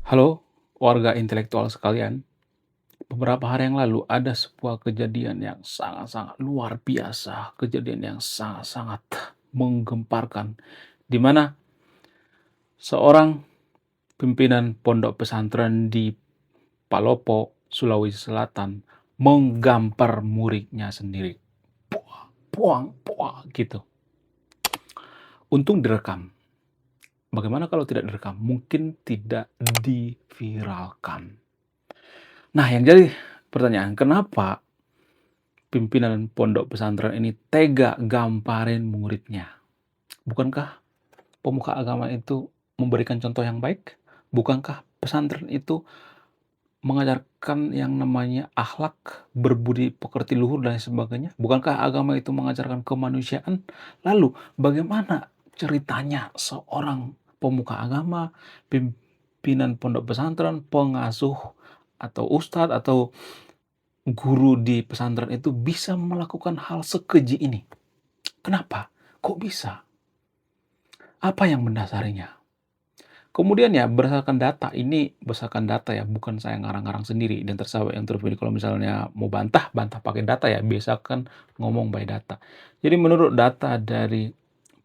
Halo, warga intelektual sekalian. Beberapa hari yang lalu ada sebuah kejadian yang sangat-sangat luar biasa, kejadian yang sangat-sangat menggemparkan, di mana seorang pimpinan pondok pesantren di Palopo, Sulawesi Selatan, menggampar muridnya sendiri. Puang, puang, puang, gitu. Untung direkam. Bagaimana kalau tidak direkam? Mungkin tidak diviralkan. Nah, yang jadi pertanyaan, kenapa pimpinan pondok pesantren ini tega gamparin muridnya? Bukankah pemuka agama itu memberikan contoh yang baik? Bukankah pesantren itu mengajarkan yang namanya akhlak, berbudi pekerti luhur dan sebagainya? Bukankah agama itu mengajarkan kemanusiaan? Lalu bagaimana ceritanya seorang pemuka agama, pimpinan pondok pesantren, pengasuh atau ustadz atau guru di pesantren itu bisa melakukan hal sekeji ini? Kenapa? Kok bisa? Apa yang mendasarinya? Kemudian ya berdasarkan data, ini berdasarkan data ya, bukan saya ngarang-ngarang sendiri dan terserah yang terpilih. Kalau misalnya mau bantah, bantah pakai data ya, biasakan ngomong by data. Jadi menurut data dari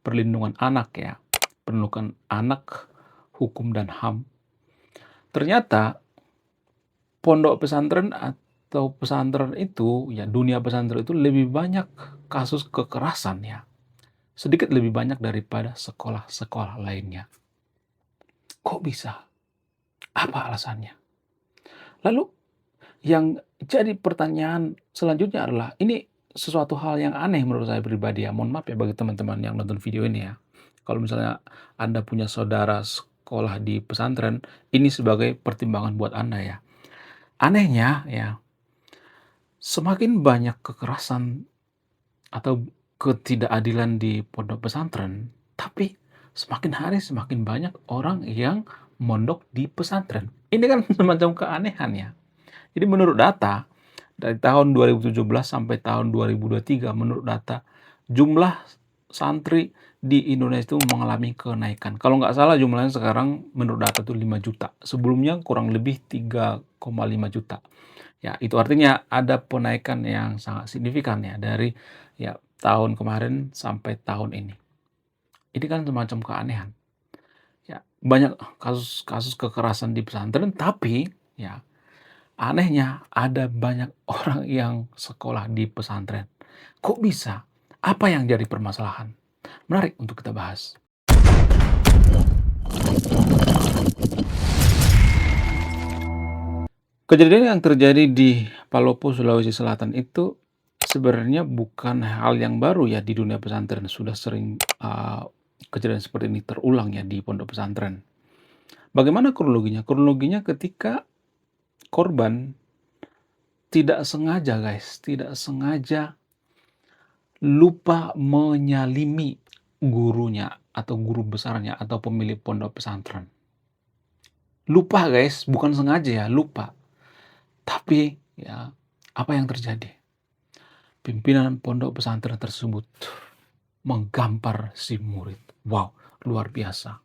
Perlindungan Anak ya, Perlindungan Anak, Hukum dan HAM, ternyata pondok pesantren atau pesantren itu, ya dunia pesantren itu lebih banyak kasus kekerasan ya. Sedikit lebih banyak daripada sekolah-sekolah lainnya. Kok bisa? Apa alasannya? Lalu yang jadi pertanyaan selanjutnya adalah, ini sesuatu hal yang aneh menurut saya pribadi ya. Mohon maaf ya bagi teman-teman yang nonton video ini ya. Kalau misalnya Anda punya saudara sekolah di pesantren, ini sebagai pertimbangan buat Anda ya. Anehnya ya, semakin banyak kekerasan atau ketidakadilan di pondok pesantren, tapi semakin hari semakin banyak orang yang mondok di pesantren. Ini kan semacam keanehan ya. Jadi menurut data, dari tahun 2017 sampai tahun 2023, menurut data, jumlah santri di Indonesia itu mengalami kenaikan. Kalau nggak salah jumlahnya sekarang menurut data itu 5 juta. Sebelumnya kurang lebih 3,5 juta. Ya, itu artinya ada penaikan yang sangat signifikan ya dari ya tahun kemarin sampai tahun ini. Ini kan semacam keanehan. Ya, banyak kasus-kasus kekerasan di pesantren, tapi ya anehnya ada banyak orang yang sekolah di pesantren. Kok bisa? Apa yang jadi permasalahan? Menarik untuk kita bahas. Kejadian yang terjadi di Palopo, Sulawesi Selatan itu sebenarnya bukan hal yang baru ya di dunia pesantren. Sudah sering kejadian seperti ini terulang ya di pondok pesantren. Bagaimana kronologinya? Kronologinya ketika korban tidak sengaja guys, tidak sengaja lupa menyalimi gurunya atau guru besarnya atau pemilik pondok pesantren. Lupa guys, bukan sengaja ya, lupa. Tapi ya, apa yang terjadi? Pimpinan pondok pesantren tersebut menggampar si murid. Wow, luar biasa.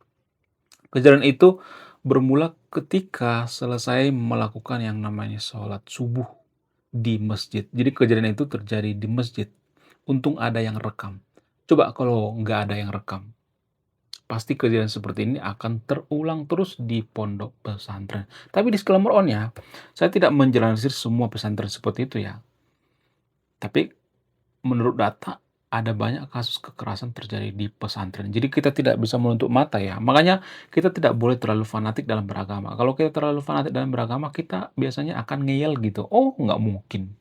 Kejadian itu bermula ketika selesai melakukan yang namanya sholat subuh di masjid. Jadi kejadian itu terjadi di masjid. Untung ada yang rekam. Coba kalau nggak ada yang rekam, pasti kejadian seperti ini akan terulang terus di pondok pesantren. Tapi disclaimer on ya, saya tidak menjelaskan semua pesantren seperti itu ya. Tapi menurut data, ada banyak kasus kekerasan terjadi di pesantren. Jadi kita tidak bisa menutup mata ya. Makanya kita tidak boleh terlalu fanatik dalam beragama. Kalau kita terlalu fanatik dalam beragama, kita biasanya akan ngeyel gitu. Oh, nggak mungkin.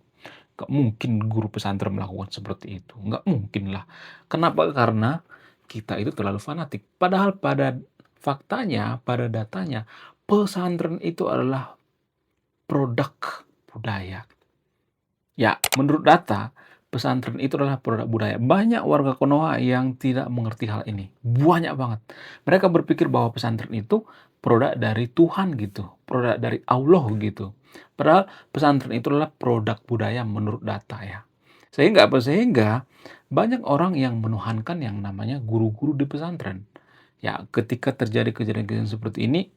Nggak mungkin guru pesantren melakukan seperti itu. Nggak mungkin lah. Kenapa? Karena kita itu terlalu fanatik. Padahal pada faktanya, pada datanya, pesantren itu adalah produk budaya. Ya, menurut data, pesantren itu adalah produk budaya. Banyak warga Konoha yang tidak mengerti hal ini. Banyak banget. Mereka berpikir bahwa pesantren itu produk dari Tuhan gitu. Produk dari Allah gitu. Padahal pesantren itu adalah produk budaya menurut data ya. Sehingga apa? Sehingga banyak orang yang menuhankan yang namanya guru-guru di pesantren. Ya, ketika terjadi kejadian-kejadian seperti ini,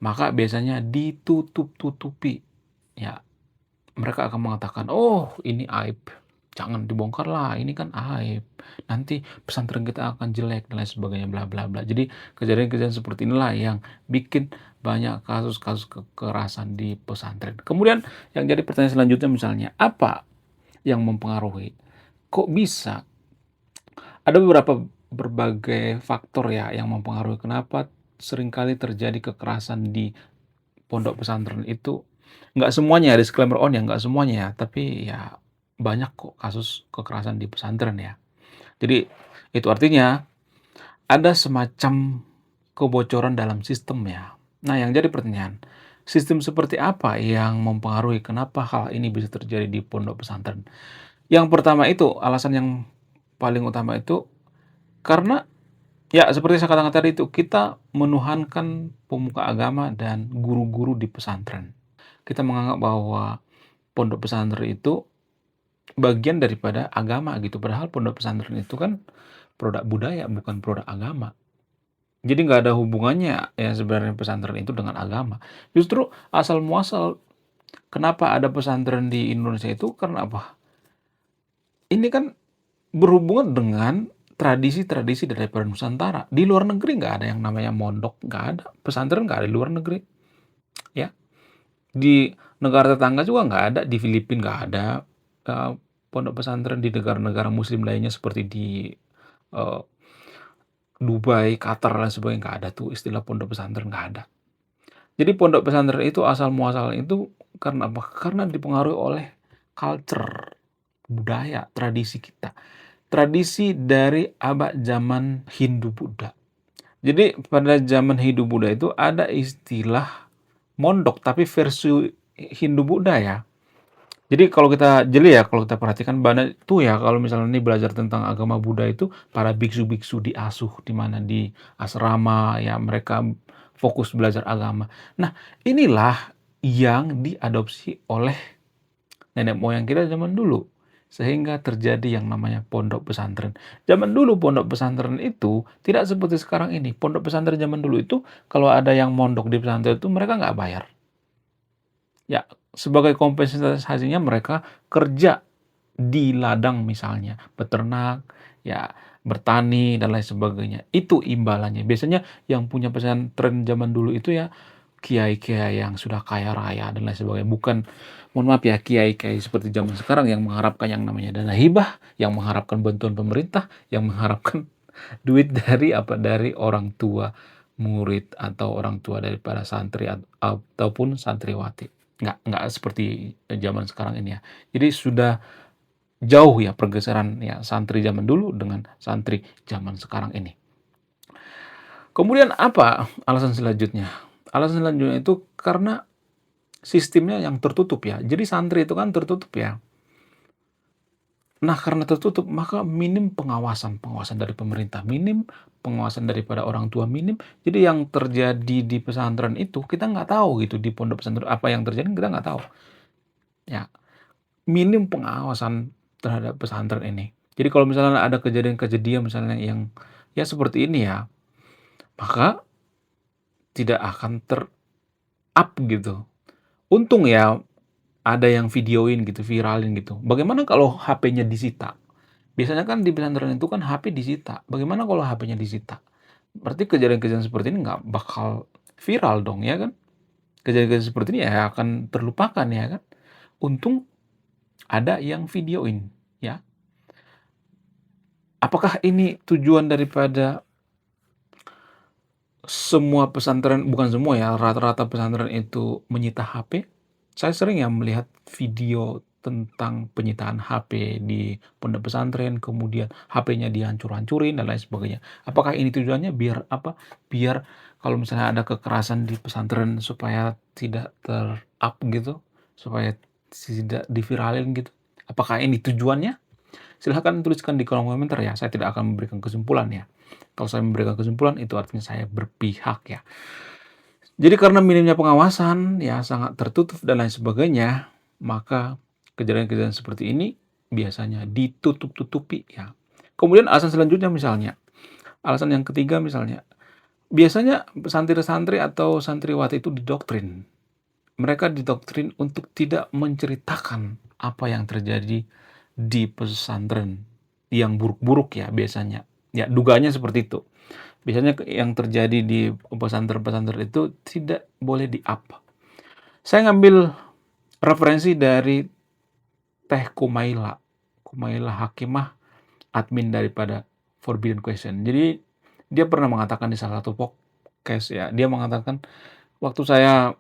maka biasanya ditutup-tutupi. Ya, mereka akan mengatakan, "Oh, ini aib, jangan dibongkarlah, ini kan aib. Nanti pesantren kita akan jelek," dan lain sebagainya, bla bla bla. Jadi kejadian-kejadian seperti inilah yang bikin banyak kasus-kasus kekerasan di pesantren. Kemudian yang jadi pertanyaan selanjutnya misalnya, apa yang mempengaruhi? Kok bisa? Ada berbagai faktor ya yang mempengaruhi kenapa seringkali terjadi kekerasan di pondok pesantren itu. Nggak semuanya, disclaimer on ya, nggak semuanya ya, tapi ya banyak kok kasus kekerasan di pesantren ya. Jadi itu artinya ada semacam kebocoran dalam sistem ya. Nah, yang jadi pertanyaan, sistem seperti apa yang mempengaruhi kenapa hal ini bisa terjadi di pondok pesantren? Yang pertama itu, alasan yang paling utama itu karena ya seperti saya katakan tadi itu, kita menuhankan pemuka agama dan guru-guru di pesantren. Kita menganggap bahwa pondok pesantren itu bagian daripada agama gitu, padahal pondok pesantren itu kan produk budaya, bukan produk agama. Jadi nggak ada hubungannya ya sebenarnya pesantren itu dengan agama. Justru asal muasal kenapa ada pesantren di Indonesia itu karena apa? Ini kan berhubungan dengan tradisi-tradisi daripada Nusantara. Di luar negeri nggak ada yang namanya mondok, nggak ada. Pesantren nggak ada di luar negeri, ya. Di negara tetangga juga nggak ada, di Filipina nggak ada, pondok pesantren. Di negara-negara muslim lainnya seperti di, eee, Dubai, Qatar, dan sebagainya nggak ada tuh istilah pondok pesantren, nggak ada. Jadi pondok pesantren itu asal muasalnya itu karena apa? Karena dipengaruhi oleh culture, budaya, tradisi kita. Tradisi dari abad zaman Hindu-Buddha. Jadi pada zaman Hindu-Buddha itu ada istilah mondok, tapi versi Hindu-Buddha ya. Jadi kalau kita jeli ya, kalau kita perhatikan banyak tuh ya, kalau misalnya ini belajar tentang agama Buddha itu, para biksu-biksu diasuh di mana, di asrama, ya mereka fokus belajar agama. Nah, inilah yang diadopsi oleh nenek moyang kita zaman dulu. Sehingga terjadi yang namanya pondok pesantren. Zaman dulu pondok pesantren itu tidak seperti sekarang ini. Pondok pesantren zaman dulu itu kalau ada yang mondok di pesantren itu mereka nggak bayar. Ya, sebagai kompensasinya mereka kerja di ladang misalnya, beternak, ya bertani dan lain sebagainya. Itu imbalannya. Biasanya yang punya pesantren zaman dulu itu ya kiai-kiai yang sudah kaya raya dan lain sebagainya. Bukan, mohon maaf ya, kiai-kiai seperti zaman sekarang yang mengharapkan yang namanya dana hibah, yang mengharapkan bantuan pemerintah, yang mengharapkan duit dari apa, dari orang tua murid atau orang tua daripada santri ataupun santriwati. Nggak seperti zaman sekarang ini ya. Jadi sudah jauh ya pergeseran ya santri zaman dulu dengan santri zaman sekarang ini. Kemudian apa alasan selanjutnya? Alasan selanjutnya itu karena sistemnya yang tertutup ya. Jadi santri itu kan tertutup ya. Nah, karena tertutup, maka minim pengawasan dari pemerintah, minim pengawasan daripada orang tua, minim. Jadi yang terjadi di pesantren itu kita nggak tahu gitu, di pondok pesantren apa yang terjadi kita nggak tahu. Ya, minim pengawasan terhadap pesantren ini. Jadi kalau misalnya ada kejadian-kejadian misalnya yang ya seperti ini ya, maka tidak akan ter-up gitu. Untung ya ada yang videoin gitu, viralin gitu. Bagaimana kalau HP-nya disita? Biasanya kan di pesantren itu kan HP disita. Bagaimana kalau HP-nya disita? Berarti kejadian-kejadian seperti ini nggak bakal viral dong, ya kan? Kejadian-kejadian seperti ini ya akan terlupakan, ya kan? Untung ada yang videoin, ya. Apakah ini tujuan daripada semua pesantren, bukan semua ya, rata-rata pesantren itu menyita HP? Saya sering ya melihat video tentang penyitaan HP di pondok pesantren, kemudian HP-nya dihancur-hancurin dan lain sebagainya. Apakah ini tujuannya biar apa? Biar kalau misalnya ada kekerasan di pesantren supaya tidak ter-up gitu, supaya tidak diviralin gitu. Apakah ini tujuannya? Silahkan tuliskan di kolom komentar ya, saya tidak akan memberikan kesimpulan ya. Kalau saya memberikan kesimpulan itu artinya saya berpihak ya. Jadi karena minimnya pengawasan, ya sangat tertutup dan lain sebagainya, maka kejadian-kejadian seperti ini biasanya ditutup-tutupi ya. Kemudian alasan selanjutnya misalnya, alasan yang ketiga misalnya, Biasanya santri-santri atau santriwati itu didoktrin. Mereka didoktrin untuk tidak menceritakan apa yang terjadi di pesantren yang buruk-buruk ya biasanya. Ya, dugaannya seperti itu. Biasanya yang terjadi di pesantren-pesantren itu tidak boleh di-up. Saya ngambil referensi dari Teh Kumaila. Kumaila Hakimah, admin daripada Forbidden Question. Jadi dia pernah mengatakan di salah satu podcast ya, dia mengatakan waktu saya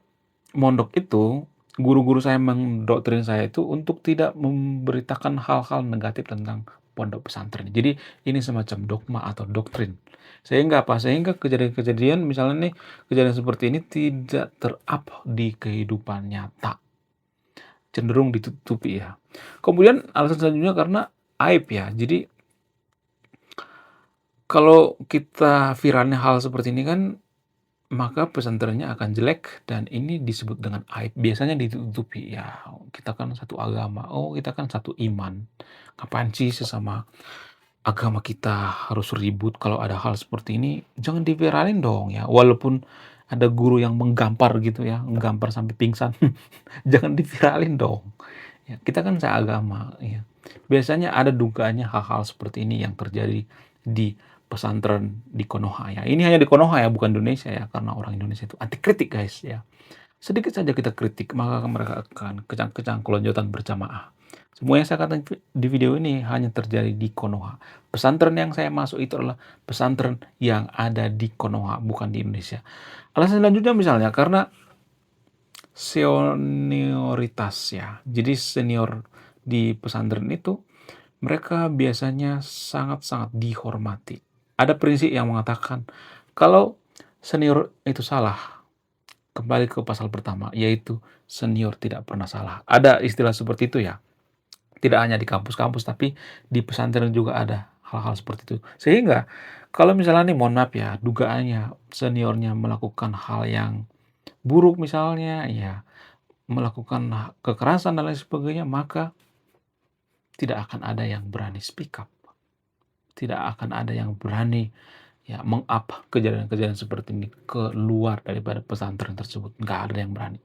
mondok itu, guru-guru saya mendoktrin saya itu untuk tidak memberitakan hal-hal negatif tentang pondok pesantren. Jadi ini semacam dogma atau doktrin. Sehingga apa? Sehingga kejadian-kejadian misalnya nih, kejadian seperti ini tidak ter-up di kehidupan nyata. Cenderung ditutupi ya. Kemudian alasan selanjutnya karena aib ya. Jadi kalau kita viralnya hal seperti ini kan, maka pesantrennya akan jelek dan ini disebut dengan aib. Biasanya ditutupi, ya kita kan satu agama, oh kita kan satu iman. Ngapain sih sesama agama kita harus ribut kalau ada hal seperti ini? Jangan diviralin dong ya. Walaupun ada guru yang menggampar gitu ya, menggampar sampai pingsan. Jangan diviralin dong. Ya, kita kan seagama ya. Biasanya ada dugaannya hal-hal seperti ini yang terjadi di pesantren di Konoha ya. Ini hanya di Konoha ya, bukan Indonesia ya, karena orang Indonesia itu anti kritik guys ya. Sedikit saja kita kritik, maka mereka akan kecang-kecang kelonjotan berjamaah. Semua yang saya katakan di video ini hanya terjadi di Konoha. Pesantren yang saya masuk itu adalah pesantren yang ada di Konoha, bukan di Indonesia. Alasan selanjutnya misalnya karena senioritas ya. Jadi senior di pesantren itu mereka biasanya sangat-sangat dihormati. Ada prinsip yang mengatakan kalau senior itu salah, kembali ke pasal pertama, yaitu senior tidak pernah salah. Ada istilah seperti itu ya. Tidak hanya di kampus-kampus, tapi di pesantren juga ada hal-hal seperti itu. Sehingga kalau misalnya nih, mohon maaf ya, dugaannya seniornya melakukan hal yang buruk misalnya, ya melakukan kekerasan dan lain sebagainya, maka tidak akan ada yang berani speak up. Tidak akan ada yang berani ya meng-up kejadian-kejadian seperti ini keluar daripada pesantren tersebut. Nggak ada yang berani.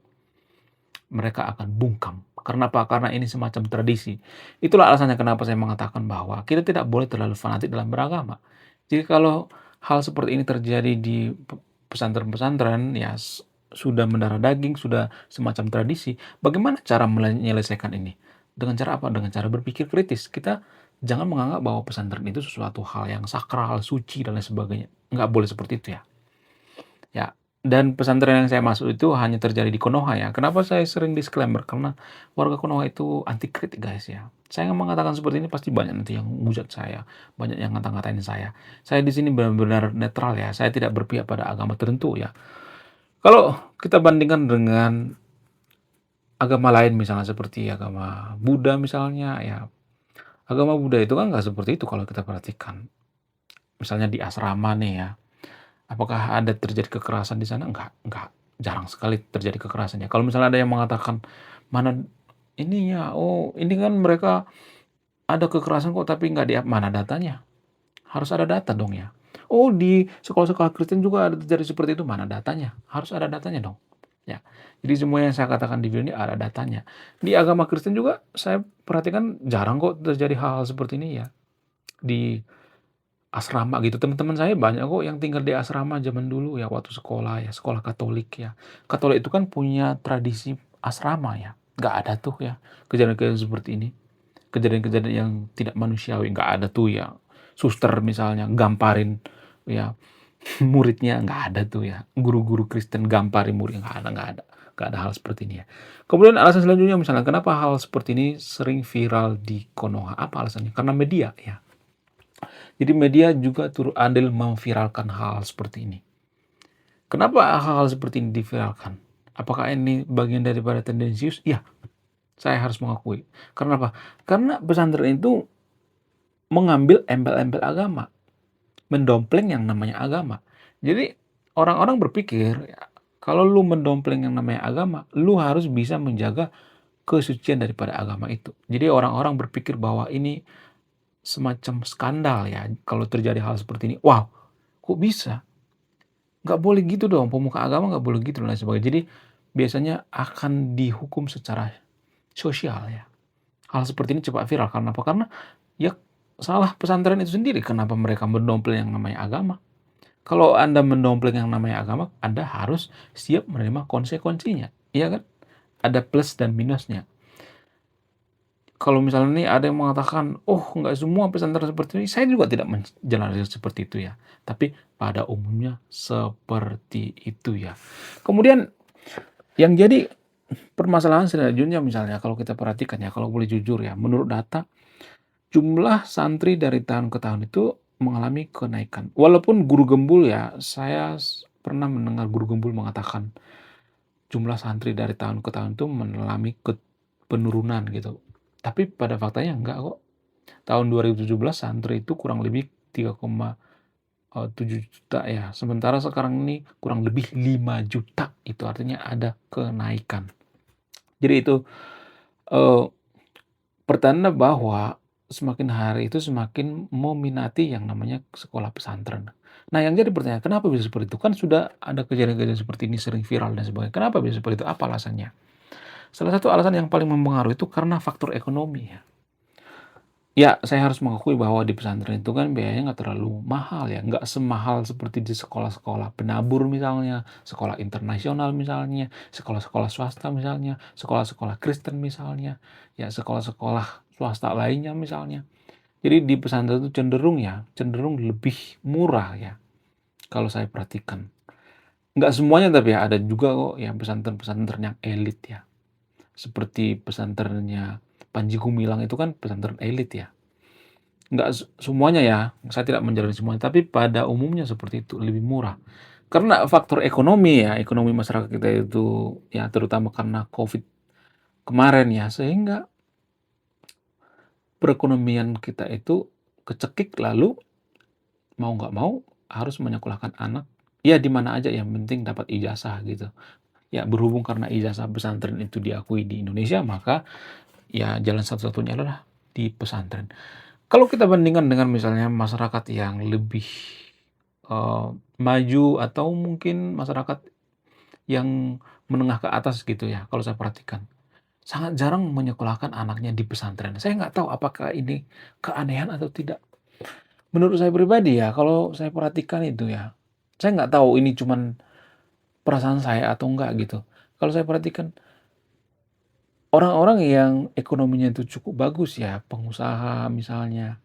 Mereka akan bungkam. Karena apa? Karena ini semacam tradisi. Itulah alasannya kenapa saya mengatakan bahwa kita tidak boleh terlalu fanatik dalam beragama. Jadi kalau hal seperti ini terjadi di pesantren-pesantren, ya sudah mendarah daging, sudah semacam tradisi, bagaimana cara menyelesaikan ini? Dengan cara apa? Dengan cara berpikir kritis. Kita jangan menganggap bahwa pesantren itu sesuatu hal yang sakral, suci, dan lain sebagainya. Nggak boleh seperti itu ya. Ya, dan pesantren yang saya masuk itu hanya terjadi di Konoha ya. Kenapa saya sering disclaimer? Karena warga Konoha itu anti kritik guys ya. Saya mengatakan seperti ini pasti banyak nanti yang ngujat saya, banyak yang ngata-ngatain saya. Saya di sini benar-benar netral ya. Saya tidak berpihak pada agama tertentu ya. Kalau kita bandingkan dengan agama lain misalnya seperti agama Buddha misalnya ya. Agama Buddha itu kan nggak seperti itu kalau kita perhatikan. Misalnya di asrama nih ya. Apakah ada terjadi kekerasan di sana? Enggak. Jarang sekali terjadi kekerasannya. Kalau misalnya ada yang mengatakan, "Mana ininya, oh ini kan mereka ada kekerasan kok tapi nggak mana datanya?" Harus ada data dong ya. "Oh di sekolah-sekolah Kristen juga ada terjadi seperti itu." Mana datanya? Harus ada datanya dong. Ya. Jadi semua yang saya katakan di video ini ada datanya. Di agama Kristen juga saya perhatikan jarang kok terjadi hal-hal seperti ini ya. Di asrama gitu, teman-teman saya banyak kok yang tinggal di asrama zaman dulu ya, waktu sekolah ya, sekolah Katolik ya. Katolik itu kan punya tradisi asrama ya, nggak ada tuh ya kejadian-kejadian seperti ini. Kejadian-kejadian yang tidak manusiawi, nggak ada tuh ya. Suster misalnya gamparin ya muridnya, nggak ada tuh ya. Guru-guru Kristen gamparin muridnya, nggak ada hal seperti ini ya. Kemudian alasan selanjutnya misalnya kenapa hal seperti ini sering viral di Konoha, apa alasannya? Karena media ya. Jadi media juga turut andil memviralkan hal seperti ini. Kenapa hal-hal seperti ini diviralkan? Apakah ini bagian daripada tendensius? Iya, saya harus mengakui. Karena apa? Karena pesantren itu mengambil embel-embel agama, mendompleng yang namanya agama. Jadi orang-orang berpikir, ya, kalau lu mendompleng yang namanya agama, lu harus bisa menjaga kesucian daripada agama itu. Jadi orang-orang berpikir bahwa ini semacam skandal ya, kalau terjadi hal seperti ini. Wow, kok bisa? nggak boleh gitu dong, pemuka agama nggak boleh gitu dan lain sebagainya. Jadi biasanya akan dihukum secara sosial ya. Hal seperti ini cepat viral karena apa? Karena ya salah pesantren itu sendiri, kenapa mereka mendompleng yang namanya agama. Kalau Anda mendompleng yang namanya agama, Anda harus siap menerima konsekuensinya, iya kan? Ada plus dan minusnya. Kalau misalnya nih ada yang mengatakan, "Oh, nggak semua pesantren seperti ini," saya juga tidak menjelaskan seperti itu ya. Tapi pada umumnya seperti itu ya. Kemudian yang jadi permasalahan selanjutnya misalnya kalau kita perhatikan ya, kalau boleh jujur ya, menurut data jumlah santri dari tahun ke tahun itu mengalami kenaikan. Walaupun guru gembul ya, saya pernah mendengar guru gembul mengatakan jumlah santri dari tahun ke tahun itu mengalami penurunan gitu. Tapi pada faktanya enggak kok. Tahun 2017 santri itu kurang lebih 3,7 juta ya. Sementara sekarang ini kurang lebih 5 juta. Itu artinya ada kenaikan. Jadi itu eh, pertanda bahwa semakin hari itu semakin meminati yang namanya sekolah pesantren. Nah, yang jadi pertanyaan, kenapa bisa seperti itu? Kan sudah ada kejadian-kejadian seperti ini sering viral dan sebagainya. Kenapa bisa seperti itu? Apa alasannya? Salah satu alasan yang paling mempengaruhi itu karena faktor ekonomi ya. Ya, saya harus mengakui bahwa di pesantren itu kan biayanya nggak terlalu mahal ya, nggak semahal seperti di sekolah-sekolah penabur misalnya, sekolah internasional misalnya, sekolah-sekolah swasta misalnya, sekolah-sekolah Kristen misalnya, ya sekolah-sekolah swasta lainnya misalnya. Jadi di pesantren itu cenderung lebih murah ya, kalau saya perhatikan. Nggak semuanya tapi ya, ada juga kok yang pesantren-pesantren yang elit ya. Seperti pesantrennya Panji Gumilang itu kan pesantren elit ya. Nggak semuanya ya, saya tidak menjalani semuanya, tapi pada umumnya seperti itu, lebih murah. Karena faktor ekonomi ya, ekonomi masyarakat kita itu ya terutama karena Covid kemarin ya, sehingga perekonomian kita itu kecekik lalu mau nggak mau harus menyekolahkan anak, ya di mana aja yang penting dapat ijazah gitu. Ya berhubung karena ijazah pesantren itu diakui di Indonesia, maka ya jalan satu-satunya adalah di pesantren. Kalau kita bandingkan dengan misalnya masyarakat yang lebih maju atau mungkin masyarakat yang menengah ke atas gitu ya, kalau saya perhatikan, sangat jarang menyekolahkan anaknya di pesantren. Saya nggak tahu apakah ini keanehan atau tidak. Menurut saya pribadi ya, kalau saya perhatikan itu ya, saya nggak tahu ini cuman perasaan saya atau enggak gitu. Kalau saya perhatikan orang-orang yang ekonominya itu cukup bagus ya, pengusaha misalnya,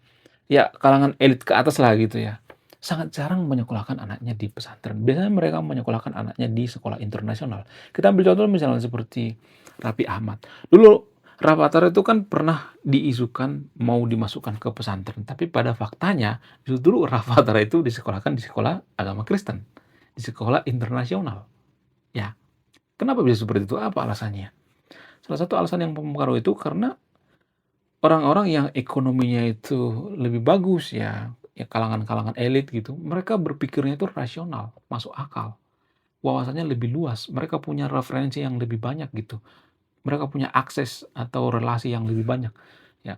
ya kalangan elit ke atas lah gitu ya, sangat jarang menyekolahkan anaknya di pesantren. Biasanya mereka menyekolahkan anaknya di sekolah internasional. Kita ambil contoh misalnya seperti Raffi Ahmad. Dulu Rafathar itu kan pernah diisukan mau dimasukkan ke pesantren, tapi pada faktanya justru Rafathar itu disekolahkan di sekolah agama Kristen, di sekolah internasional. Ya, kenapa bisa seperti itu? Apa alasannya? Salah satu alasan yang mempengaruhi itu karena orang-orang yang ekonominya itu lebih bagus ya, ya kalangan-kalangan elit gitu, mereka berpikirnya itu rasional, masuk akal, wawasannya lebih luas, mereka punya referensi yang lebih banyak gitu, mereka punya akses atau relasi yang lebih banyak, ya.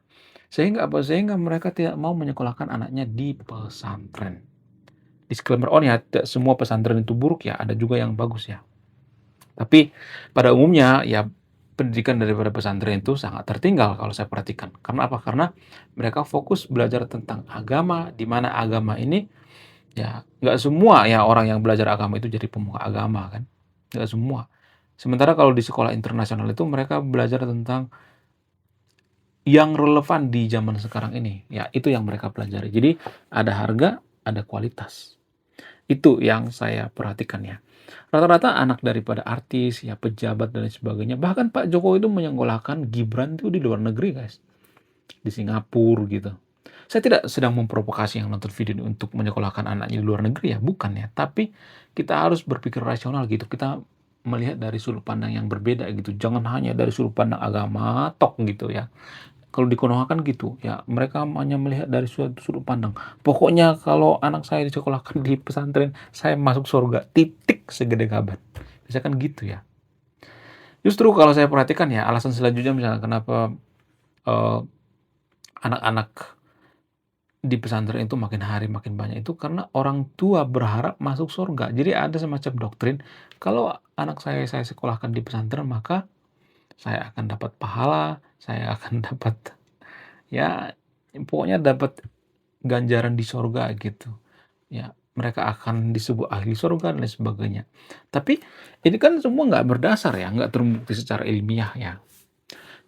Sehingga apa? Sehingga mereka tidak mau menyekolahkan anaknya di pesantren. Disclaimer on ya, tidak semua pesantren itu buruk ya, ada juga yang bagus ya. Tapi pada umumnya ya pendidikan daripada pesantren itu sangat tertinggal kalau saya perhatikan. Karena apa? Karena mereka fokus belajar tentang agama, di mana agama ini ya nggak semua ya orang yang belajar agama itu jadi pemuka agama kan, nggak semua. Sementara kalau di sekolah internasional itu mereka belajar tentang yang relevan di zaman sekarang ini, ya itu yang mereka pelajari. Jadi ada harga, ada kualitas. Itu yang saya perhatikan ya. Rata-rata anak daripada artis, ya pejabat dan lain sebagainya. Bahkan Pak Jokowi itu menyekolahkan Gibran itu di luar negeri, guys. Di Singapura gitu. Saya tidak sedang memprovokasi yang nonton video ini untuk menyekolahkan anaknya di luar negeri ya, bukan ya. Tapi kita harus berpikir rasional gitu. Kita melihat dari sudut pandang yang berbeda gitu. Jangan hanya dari sudut pandang agama tok gitu ya. Kalau di Konoha kan gitu, ya mereka hanya melihat dari suatu sudut pandang. Pokoknya kalau anak saya disekolahkan di pesantren, saya masuk surga, titik segede gaban. Biasanya kan gitu ya. Justru kalau saya perhatikan ya, alasan selanjutnya misalnya kenapa eh, anak-anak di pesantren itu makin hari makin banyak itu karena orang tua berharap masuk surga. Jadi ada semacam doktrin, kalau anak saya sekolahkan di pesantren, maka saya akan dapat pahala, saya akan dapat, ya pokoknya dapat ganjaran di surga gitu. Ya, mereka akan disebut ahli surga dan lain sebagainya. Tapi ini kan semua nggak berdasar ya, nggak terbukti secara ilmiah ya.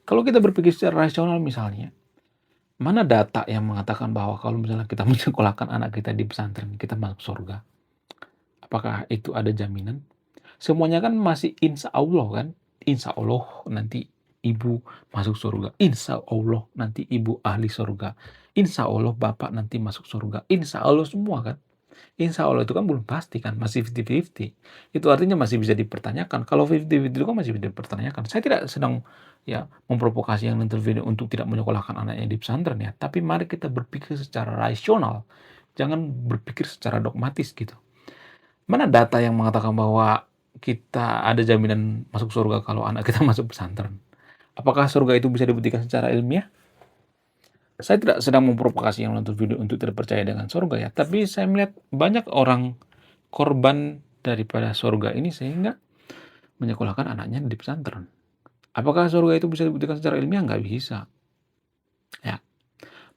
Kalau kita berpikir secara rasional misalnya, mana data yang mengatakan bahwa kalau misalnya kita menyekolahkan anak kita di pesantren, kita masuk surga? Apakah itu ada jaminan? Semuanya kan masih insya Allah kan? Insya Allah nanti ibu masuk surga. Insya Allah nanti ibu ahli surga. Insya Allah bapak nanti masuk surga. Insya Allah semua kan? Insya Allah itu kan belum pasti kan, masih 50-50. Itu artinya masih bisa dipertanyakan. Kalau 50-50 itu kan masih bisa dipertanyakan. Saya tidak sedang ya memprovokasi yang nonton video untuk tidak menyekolahkan anaknya di pesantren ya. Tapi mari kita berpikir secara rasional. Jangan berpikir secara dogmatis gitu. Mana data yang mengatakan bahwa kita ada jaminan masuk surga kalau anak kita masuk pesantren? Apakah surga itu bisa dibuktikan secara ilmiah? Saya tidak sedang memprovokasi yang nonton video untuk tidak percaya dengan surga ya, tapi saya melihat banyak orang korban daripada surga ini sehingga menyekolahkan anaknya di pesantren. Apakah surga itu bisa dibuktikan secara ilmiah? Nggak bisa. Ya,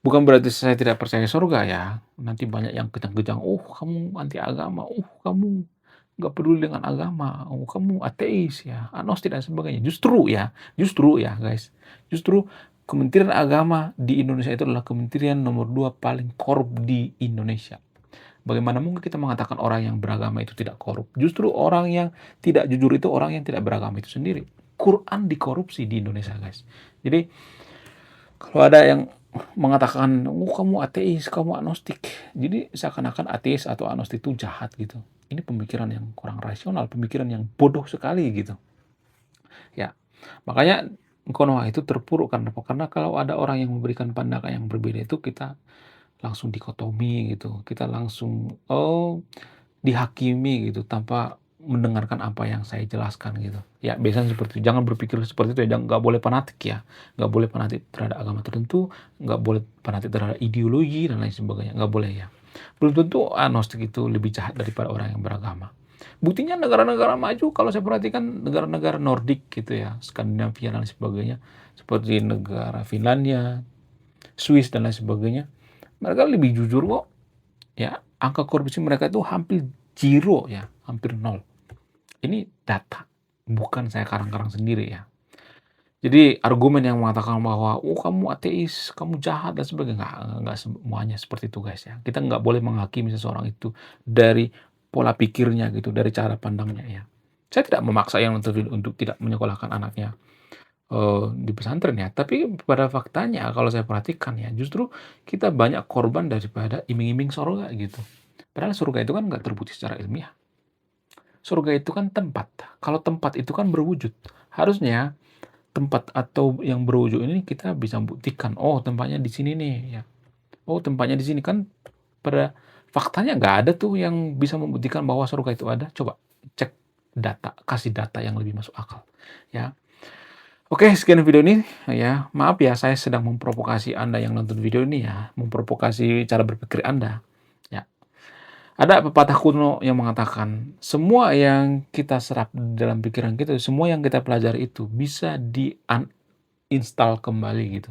bukan berarti saya tidak percaya surga ya. Nanti banyak yang kejang-kejang, oh kamu anti agama, oh kamu nggak peduli dengan agama, oh kamu ateis ya, agnostik dan sebagainya. Justru ya guys, justru Kementerian Agama di Indonesia itu adalah kementerian nomor 2 paling korup di Indonesia. Bagaimana mungkin kita mengatakan orang yang beragama itu tidak korup? Justru orang yang tidak jujur itu orang yang tidak beragama itu sendiri. Quran dikorupsi di Indonesia guys. Jadi kalau ada yang mengatakan, oh kamu ateis, kamu agnostik. Jadi seakan-akan ateis atau agnostik itu jahat gitu. Ini pemikiran yang kurang rasional, pemikiran yang bodoh sekali gitu. Ya, makanya Konoha itu terpuruk karena apa? Karena kalau ada orang yang memberikan pandangan yang berbeda itu kita langsung dikotomi gitu. Kita langsung dihakimi gitu tanpa mendengarkan apa yang saya jelaskan gitu. Ya, biasanya seperti itu. Jangan berpikir seperti itu ya. Nggak boleh fanatik ya. Nggak boleh fanatik terhadap agama tertentu. Nggak boleh fanatik terhadap ideologi dan lain sebagainya. Nggak boleh ya. Belum tentu agnostik itu lebih jahat daripada orang yang beragama. Buktinya negara-negara maju kalau saya perhatikan negara-negara Nordik gitu ya, Skandinavia dan lain sebagainya, seperti negara Finlandia, Swiss dan lain sebagainya, mereka lebih jujur kok. Ya, angka korupsi mereka itu hampir zero ya, hampir nol. Ini data, bukan saya karang-karang sendiri ya. Jadi argumen yang mengatakan bahwa, oh kamu ateis, kamu jahat dan sebagainya, nggak semuanya seperti itu guys ya. Kita nggak boleh menghakimi seseorang itu dari pola pikirnya gitu, dari cara pandangnya ya. Saya tidak memaksa yang nonton video untuk tidak menyekolahkan anaknya di pesantren ya. Tapi pada faktanya kalau saya perhatikan ya, justru kita banyak korban daripada iming-iming surga gitu. Padahal surga itu kan nggak terbukti secara ilmiah. Surga itu kan tempat. Kalau tempat itu kan berwujud. Harusnya tempat atau yang berwujud ini kita bisa buktikan, oh tempatnya di sini nih ya. Oh tempatnya di sini kan pada faktanya nggak ada tuh yang bisa membuktikan bahwa surga itu ada. Coba cek data, kasih data yang lebih masuk akal ya. Oke, sekian video ini ya. Maaf ya saya sedang memprovokasi Anda yang nonton video ini ya, memprovokasi cara berpikir Anda. Ya. Ada pepatah kuno yang mengatakan, semua yang kita serap dalam pikiran kita, semua yang kita pelajari itu bisa di-uninstall kembali gitu.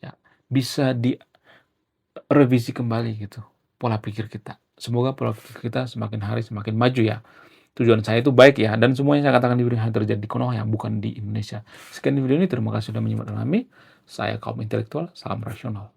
Ya, bisa direvisi kembali gitu pola pikir kita. Semoga pola pikir kita semakin hari semakin maju ya. Tujuan saya itu baik ya, dan semua yang saya katakan di video hanya terjadi di Konoha ya, bukan di Indonesia. Sekian video ini, terima kasih sudah menyimak dan memahami. Saya kaum intelektual, salam rasional.